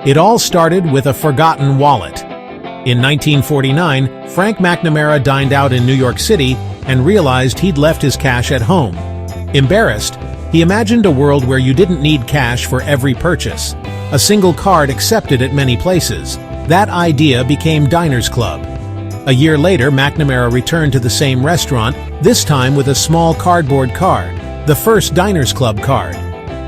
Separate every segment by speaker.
Speaker 1: It all started with a forgotten wallet. In 1949, Frank McNamara dined out in New York City and realized he'd left his cash at home. Embarrassed, he imagined a world where you didn't need cash for every purchase. A single card accepted at many places. That idea became Diners Club. A year later, McNamara returned to the same restaurant, this time with a small cardboard card, the first Diners Club card.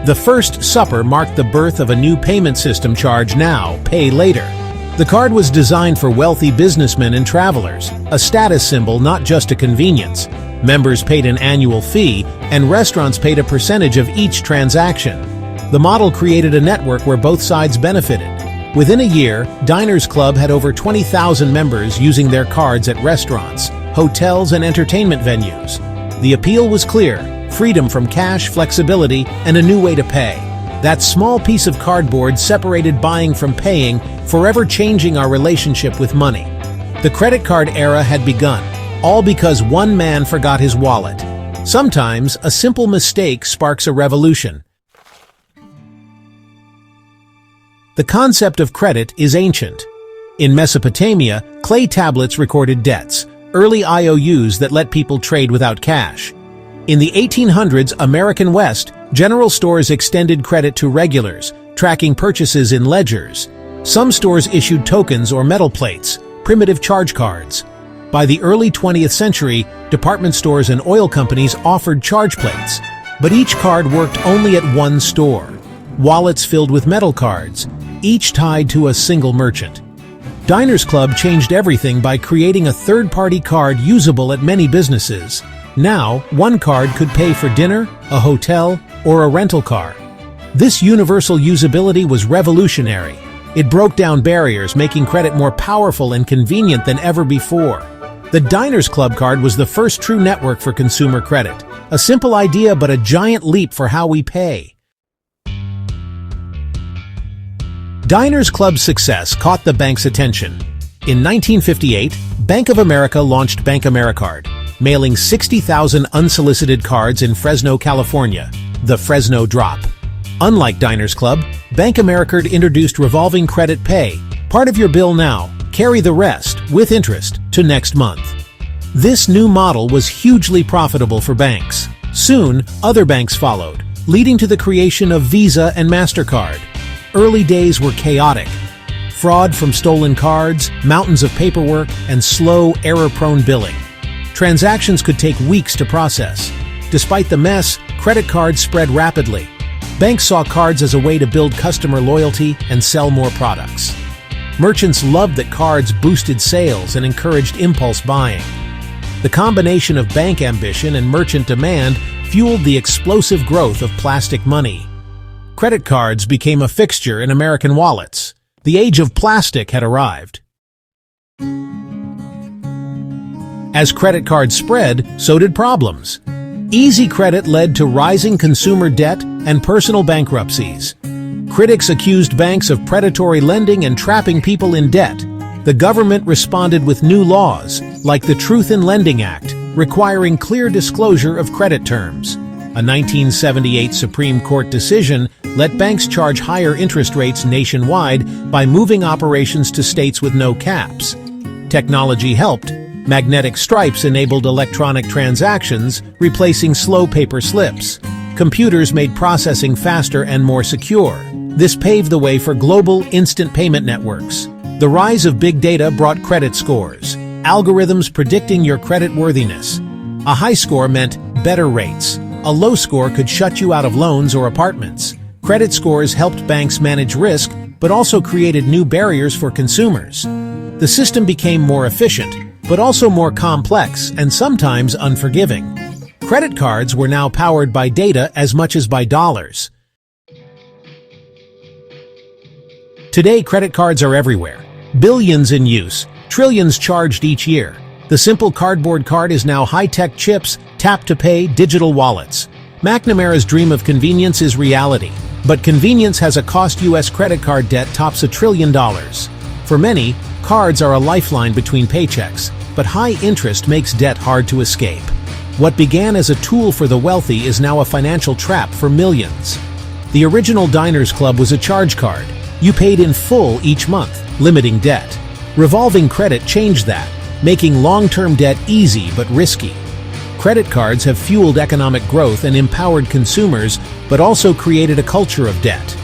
Speaker 1: The first supper marked the birth of a new payment system: charge now, pay later. The card was designed for wealthy businessmen and travelers, a status symbol, not just a convenience. Members paid an annual fee, and restaurants paid a percentage of each transaction. The model created a network where both sides benefited. Within a year, Diners Club had over 20,000 members using their cards at restaurants, hotels, and entertainment venues. The appeal was clear: freedom from cash, flexibility, and a new way to pay. That small piece of cardboard separated buying from paying, forever changing our relationship with money. The credit card era had begun, all because one man forgot his wallet. Sometimes, a simple mistake sparks a revolution. The concept of credit is ancient. In Mesopotamia, clay tablets recorded debts, early IOUs that let people trade without cash. In the 1800s American West, general stores extended credit to regulars, tracking purchases in ledgers. Some stores issued tokens or metal plates, primitive charge cards. By the early 20th century, department stores and oil companies offered charge plates, but each card worked only at one store. Wallets filled with metal cards, each tied to a single merchant. Diners Club changed everything by creating a third-party card usable at many businesses. Now, one card could pay for dinner, a hotel, or a rental car. This universal usability was revolutionary. It broke down barriers, making credit more powerful and convenient than ever before. The Diners Club card was the first true network for consumer credit. A simple idea, but a giant leap for how we pay. Diners Club's success caught the bank's attention. In 1958, Bank of America launched Bank AmeriCard, mailing 60,000 unsolicited cards in Fresno, California, the Fresno Drop. Unlike Diners Club, Bank AmeriCard introduced revolving credit pay, part of your bill now, carry the rest, with interest, to next month. This new model was hugely profitable for banks. Soon, other banks followed, leading to the creation of Visa and MasterCard. Early days were chaotic. Fraud from stolen cards, mountains of paperwork, and slow, error-prone billing. Transactions could take weeks to process. Despite the mess, credit cards spread rapidly. Banks saw cards as a way to build customer loyalty and sell more products. Merchants loved that cards boosted sales and encouraged impulse buying. The combination of bank ambition and merchant demand fueled the explosive growth of plastic money. Credit cards became a fixture in American wallets. The age of plastic had arrived. As credit cards spread, so did problems. Easy credit led to rising consumer debt and personal bankruptcies. Critics accused banks of predatory lending and trapping people in debt. The government responded with new laws, like the Truth in Lending Act, requiring clear disclosure of credit terms. A 1978 Supreme Court decision let banks charge higher interest rates nationwide by moving operations to states with no caps. Technology helped. Magnetic stripes enabled electronic transactions, replacing slow paper slips. Computers made processing faster and more secure. This paved the way for global instant payment networks. The rise of big data brought credit scores, algorithms predicting your credit worthiness. A high score meant better rates. A low score could shut you out of loans or apartments. Credit scores helped banks manage risk, but also created new barriers for consumers. The system became more efficient, but also more complex and sometimes unforgiving. Credit cards were now powered by data as much as by dollars. Today, credit cards are everywhere. Billions in use, trillions charged each year. The simple cardboard card is now high-tech chips, tap-to-pay, digital wallets. McNamara's dream of convenience is reality, but convenience has a cost. U.S. credit card debt tops $1 trillion. For many, cards are a lifeline between paychecks, but high interest makes debt hard to escape. What began as a tool for the wealthy is now a financial trap for millions. The original Diners Club was a charge card. You paid in full each month, limiting debt. Revolving credit changed that, making long-term debt easy but risky. Credit cards have fueled economic growth and empowered consumers, but also created a culture of debt.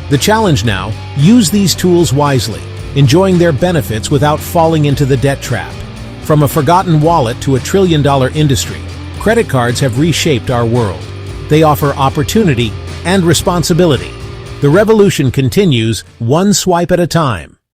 Speaker 1: The challenge now: use these tools wisely, enjoying their benefits without falling into the debt trap. From a forgotten wallet to a trillion-dollar industry, credit cards have reshaped our world. They offer opportunity and responsibility. The revolution continues, one swipe at a time.